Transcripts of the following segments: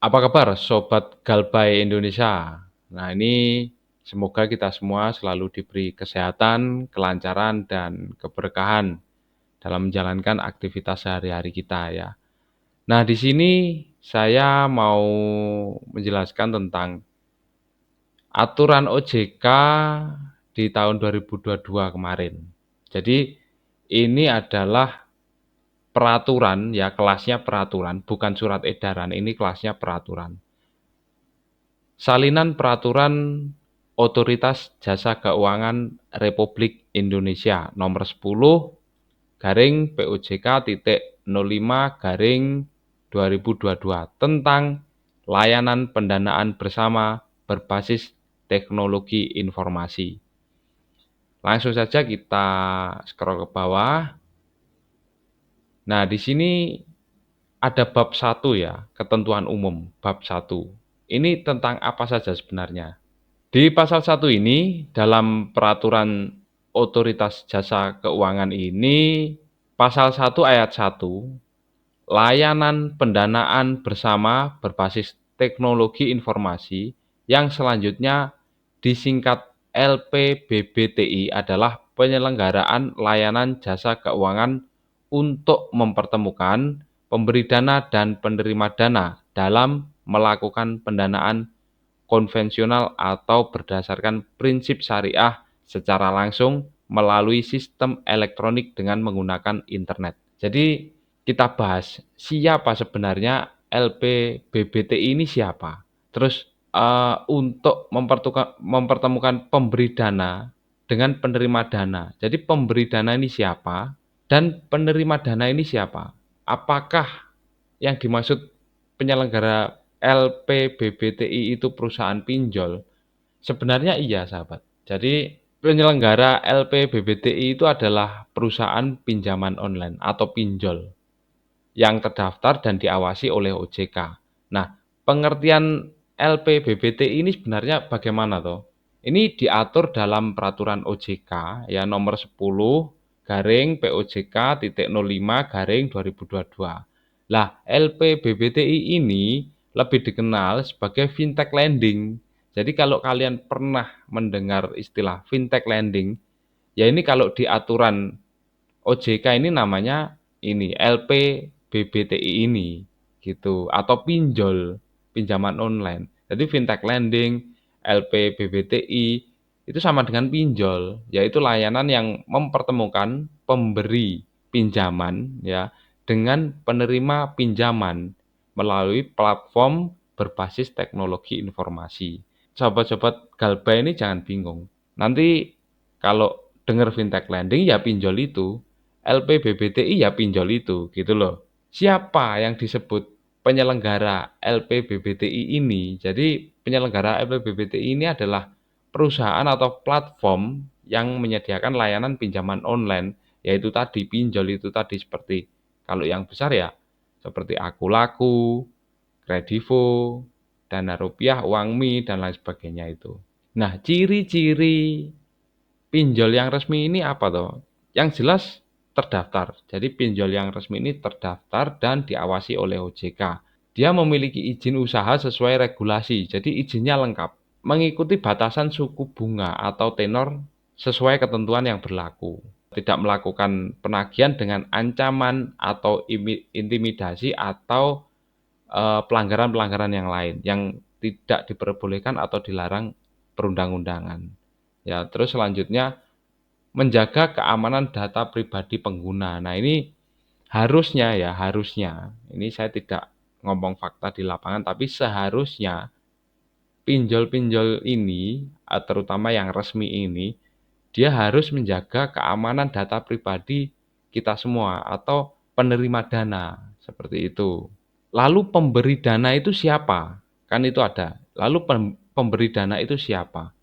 Apa kabar Sobat Galbay Indonesia? Nah ini semoga kita semua selalu diberi kesehatan, kelancaran, dan keberkahan dalam menjalankan aktivitas sehari-hari kita ya. Nah di sini saya mau menjelaskan tentang aturan OJK di tahun 2022 kemarin. Jadi ini adalah peraturan ya, kelasnya peraturan, bukan surat edaran, ini kelasnya peraturan. Salinan Peraturan Otoritas Jasa Keuangan Republik Indonesia Nomor 10 garing POJK titik 05 garing 2022 tentang layanan pendanaan bersama berbasis teknologi informasi. Langsung saja kita scroll ke bawah. Nah, di sini ada bab 1 ya, ketentuan umum, bab 1. Ini tentang apa saja sebenarnya? Di pasal 1 ini, dalam peraturan Otoritas Jasa Keuangan ini, pasal 1 ayat 1, layanan pendanaan bersama berbasis teknologi informasi yang selanjutnya disingkat LPBBTI adalah penyelenggaraan layanan jasa keuangan untuk mempertemukan pemberi dana dan penerima dana dalam melakukan pendanaan konvensional atau berdasarkan prinsip syariah secara langsung melalui sistem elektronik dengan menggunakan internet. Jadi kita bahas siapa sebenarnya LPBBTI ini siapa. Terus untuk mempertemukan pemberi dana dengan penerima dana. Jadi pemberi dana ini siapa dan penerima dana ini siapa? Apakah yang dimaksud penyelenggara LPBBTI itu perusahaan pinjol? Sebenarnya iya, sahabat. Jadi penyelenggara LPBBTI itu adalah perusahaan pinjaman online atau pinjol yang terdaftar dan diawasi oleh OJK. Nah, pengertian LPBBTI ini sebenarnya bagaimana toh? Ini diatur dalam peraturan OJK ya nomor 10 garing POJK titik 05 garing 2022. Lah, LPBBTI ini lebih dikenal sebagai fintech lending. Jadi kalau kalian pernah mendengar istilah fintech lending, ya ini kalau di aturan OJK ini namanya ini LPBBTI ini gitu atau pinjol, pinjaman online. Jadi fintech lending, LPBBTI itu sama dengan pinjol, yaitu layanan yang mempertemukan pemberi pinjaman ya dengan penerima pinjaman melalui platform berbasis teknologi informasi. Sobat-sobat Galbay ini jangan bingung. Nanti kalau dengar fintech lending ya pinjol itu, LPBBTI ya pinjol itu, gitu loh. Siapa yang disebut penyelenggara LPBBTI ini? Jadi penyelenggara LPBBTI ini adalah perusahaan atau platform yang menyediakan layanan pinjaman online, yaitu tadi pinjol itu tadi seperti kalau yang besar ya seperti Akulaku, Kredivo, Dana Rupiah, Uangmi, dan lain sebagainya itu. Nah, ciri-ciri pinjol yang resmi ini apa toh? Yang jelas terdaftar. Jadi pinjol yang resmi ini terdaftar dan diawasi oleh OJK. Dia memiliki izin usaha sesuai regulasi. Jadi izinnya lengkap. Mengikuti batasan suku bunga atau tenor sesuai ketentuan yang berlaku. Tidak melakukan penagihan dengan ancaman atau intimidasi atau pelanggaran-pelanggaran yang lain yang tidak diperbolehkan atau dilarang perundang-undangan. Ya, terus selanjutnya menjaga keamanan data pribadi pengguna. Nah, ini harusnya ya, harusnya. Ini saya tidak ngomong fakta di lapangan, tapi seharusnya pinjol-pinjol ini, terutama yang resmi ini, dia harus menjaga keamanan data pribadi kita semua atau penerima dana, seperti itu. Lalu pemberi dana itu siapa? Kan itu ada. Lalu pemberi dana itu siapa?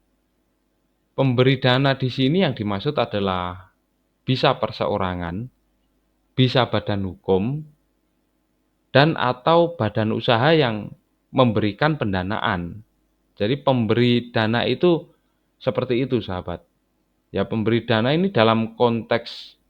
Pemberi dana di sini yang dimaksud adalah bisa perseorangan, bisa badan hukum, dan atau badan usaha yang memberikan pendanaan. Jadi pemberi dana itu seperti itu, sahabat. Ya, pemberi dana ini dalam konteks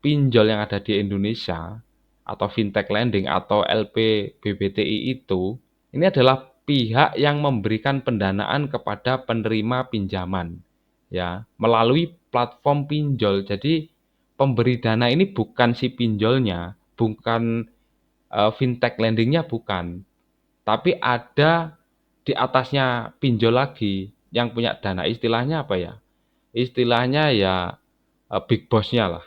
pinjol yang ada di Indonesia atau fintech lending atau LPBBTI itu Ini adalah pihak yang memberikan pendanaan kepada penerima pinjaman, ya, melalui platform pinjol. Jadi pemberi dana ini bukan si pinjolnya, bukan fintech lendingnya bukan, tapi ada di atasnya pinjol lagi yang punya dana. Istilahnya apa ya? Istilahnya ya big boss-nya lah.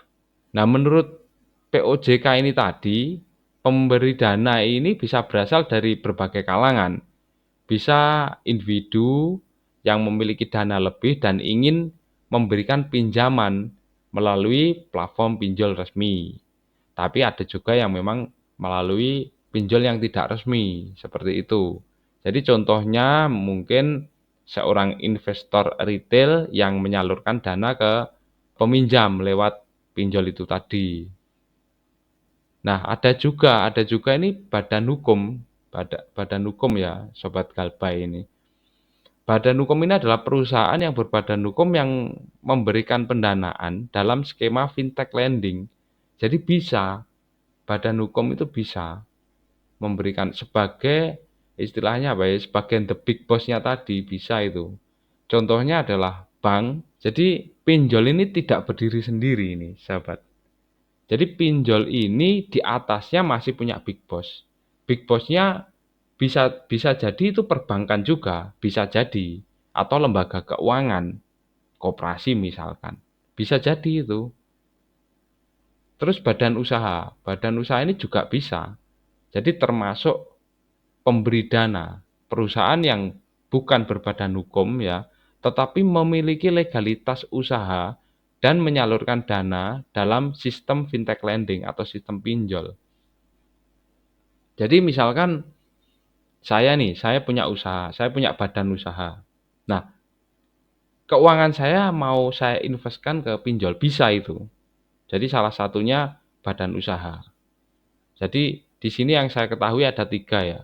Nah, menurut POJK ini tadi, pemberi dana ini bisa berasal dari berbagai kalangan. Bisa individu yang memiliki dana lebih dan ingin memberikan pinjaman melalui platform pinjol resmi. Tapi ada juga yang memang melalui pinjol yang tidak resmi, seperti itu. Jadi contohnya mungkin seorang investor retail yang menyalurkan dana ke peminjam lewat pinjol itu tadi. Nah, ada juga ini badan hukum ya, Sobat Galbay ini. Badan hukum ini adalah perusahaan yang berbadan hukum yang memberikan pendanaan dalam skema fintech lending. Jadi badan hukum itu bisa memberikan sebagai istilahnya apa ya, sebagai the big boss-nya tadi, bisa itu. Contohnya adalah bank. Jadi pinjol ini tidak berdiri sendiri ini, sahabat. Jadi pinjol ini di atasnya masih punya big boss. Big boss-nya bisa jadi itu perbankan juga, bisa jadi, atau lembaga keuangan, koperasi misalkan. Bisa jadi itu. Terus badan usaha ini juga bisa. Jadi termasuk pemberi dana, perusahaan yang bukan berbadan hukum ya, tetapi memiliki legalitas usaha dan menyalurkan dana dalam sistem fintech lending atau sistem pinjol. Jadi misalkan saya punya usaha, saya punya badan usaha. Nah, keuangan saya mau saya investkan ke pinjol, bisa itu. Jadi salah satunya badan usaha. Jadi di sini yang saya ketahui ada 3 ya.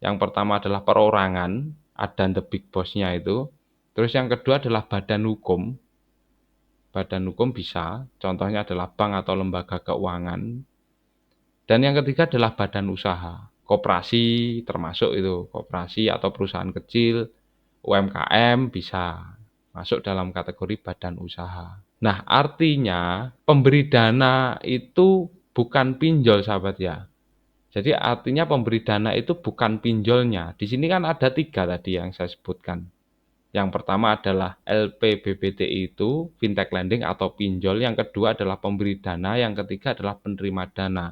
Yang pertama adalah perorangan, ada the big boss-nya itu. Terus yang kedua adalah badan hukum. Badan hukum bisa, contohnya adalah bank atau lembaga keuangan. Dan yang ketiga adalah badan usaha. Koperasi termasuk itu, koperasi atau perusahaan kecil, UMKM bisa masuk dalam kategori badan usaha. Nah, artinya pemberi dana itu bukan pinjol, sahabat ya. Jadi artinya pemberi dana itu bukan pinjolnya. Di sini kan ada 3 tadi yang saya sebutkan. Yang pertama adalah LPBBTI itu fintech lending atau pinjol. Yang kedua adalah pemberi dana. Yang ketiga adalah penerima dana.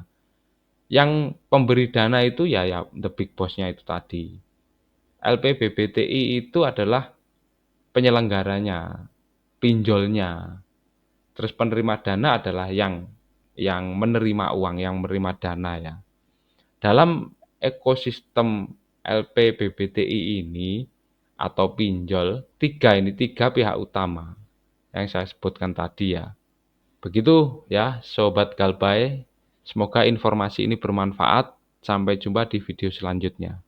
Yang pemberi dana itu ya the big boss-nya itu tadi. LPBBTI itu adalah penyelenggaranya, pinjolnya. Terus penerima dana adalah yang menerima uang, yang menerima dana ya. Dalam ekosistem LPBBTI ini atau pinjol, 3 pihak utama yang saya sebutkan tadi ya. Begitu ya, Sobat Galbay. Semoga informasi ini bermanfaat. Sampai jumpa di video selanjutnya.